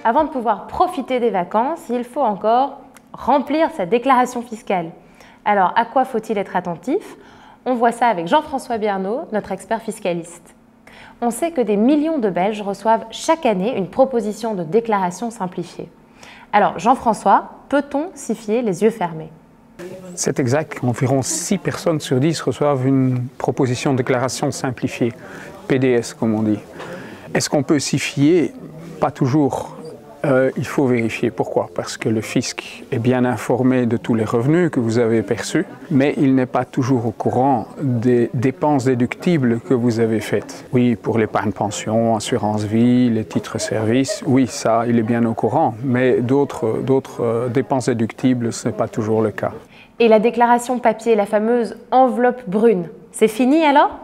Avant de pouvoir profiter des vacances, il faut encore remplir sa déclaration fiscale. Alors, à quoi faut-il être attentif? On voit ça avec Jean-François Biernaud, notre expert fiscaliste. On sait que des millions de Belges reçoivent chaque année une proposition de déclaration simplifiée. Alors, Jean-François, peut-on s'y fier les yeux fermés? C'est exact, environ 6 personnes sur 10 reçoivent une proposition de déclaration simplifiée, PDS comme on dit. Est-ce qu'on peut s'y fier? Pas toujours. Il faut vérifier. Pourquoi? Parce que le fisc est bien informé de tous les revenus que vous avez perçus, mais il n'est pas toujours au courant des dépenses déductibles que vous avez faites. Oui, pour l'épargne pension, assurance vie, les titres services, oui, ça, il est bien au courant, mais d'autres dépenses déductibles, ce n'est pas toujours le cas. Et la déclaration papier, la fameuse enveloppe brune, c'est fini alors?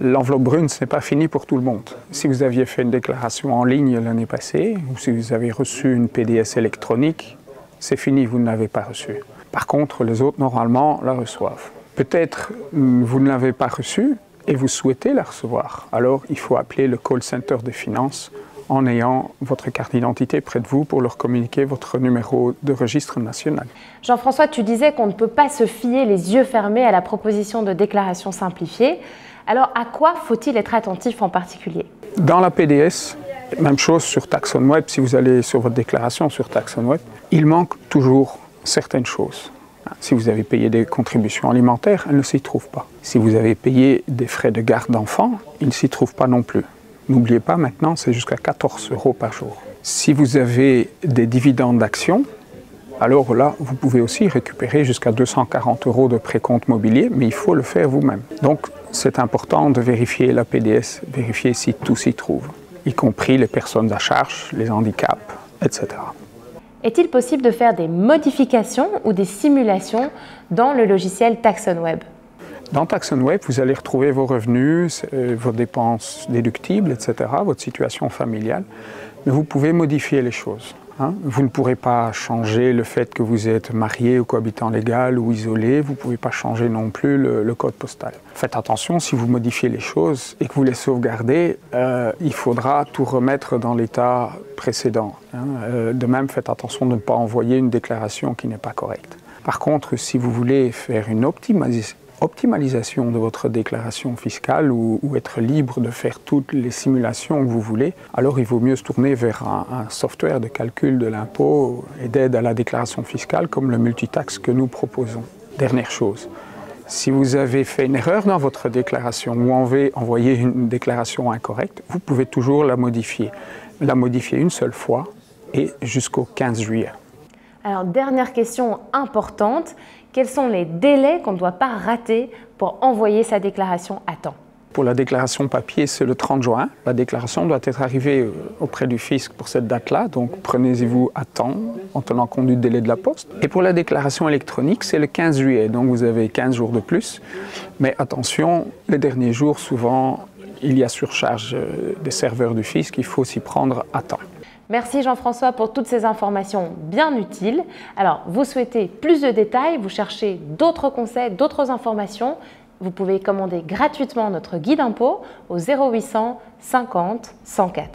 L'enveloppe brune, ce n'est pas fini pour tout le monde. Si vous aviez fait une déclaration en ligne l'année passée, ou si vous avez reçu une PDS électronique, c'est fini, vous ne l'avez pas reçue. Par contre, les autres, normalement, la reçoivent. Peut-être vous ne l'avez pas reçue et vous souhaitez la recevoir. Alors, il faut appeler le call center des finances en ayant votre carte d'identité près de vous pour leur communiquer votre numéro de registre national. Jean-François, tu disais qu'on ne peut pas se fier les yeux fermés à la proposition de déclaration simplifiée. Alors, à quoi faut-il être attentif en particulier? Dans la PDS, même chose sur TaxOnWeb, si vous allez sur votre déclaration sur TaxOnWeb, il manque toujours certaines choses. Si vous avez payé des contributions alimentaires, elles ne s'y trouvent pas. Si vous avez payé des frais de garde d'enfants, ils ne s'y trouvent pas non plus. N'oubliez pas, maintenant, c'est jusqu'à 14 € par jour. Si vous avez des dividendes d'actions, alors là, vous pouvez aussi récupérer jusqu'à 240 € de précompte mobilier, mais il faut le faire vous-même. Donc, c'est important de vérifier la PDS, vérifier si tout s'y trouve, y compris les personnes à charge, les handicaps, etc. Est-il possible de faire des modifications ou des simulations dans le logiciel TaxOnWeb? Dans TaxOnWeb, vous allez retrouver vos revenus, vos dépenses déductibles, etc., votre situation familiale, mais vous pouvez modifier les choses. Vous ne pourrez pas changer le fait que vous êtes marié ou cohabitant légal ou isolé, vous ne pouvez pas changer non plus le code postal. Faites attention, si vous modifiez les choses et que vous les sauvegardez, il faudra tout remettre dans l'état précédent. De même, faites attention de ne pas envoyer une déclaration qui n'est pas correcte. Par contre, si vous voulez faire une optimalisation de votre déclaration fiscale ou être libre de faire toutes les simulations que vous voulez, alors il vaut mieux se tourner vers un software de calcul de l'impôt et d'aide à la déclaration fiscale comme le multitax que nous proposons. Dernière chose, si vous avez fait une erreur dans votre déclaration ou envoyé une déclaration incorrecte, vous pouvez toujours la modifier. La modifier une seule fois et jusqu'au 15 juillet. Alors, dernière question importante, quels sont les délais qu'on ne doit pas rater pour envoyer sa déclaration à temps? Pour la déclaration papier, c'est le 30 juin. La déclaration doit être arrivée auprès du fisc pour cette date-là, donc prenez-y-vous à temps en tenant compte du délai de la poste. Et pour la déclaration électronique, c'est le 15 juillet, donc vous avez 15 jours de plus. Mais attention, les derniers jours, souvent, il y a surcharge des serveurs du fisc, il faut s'y prendre à temps. Merci Jean-François pour toutes ces informations bien utiles. Alors, vous souhaitez plus de détails, vous cherchez d'autres conseils, d'autres informations, vous pouvez commander gratuitement notre guide impôt au 0800 50 104.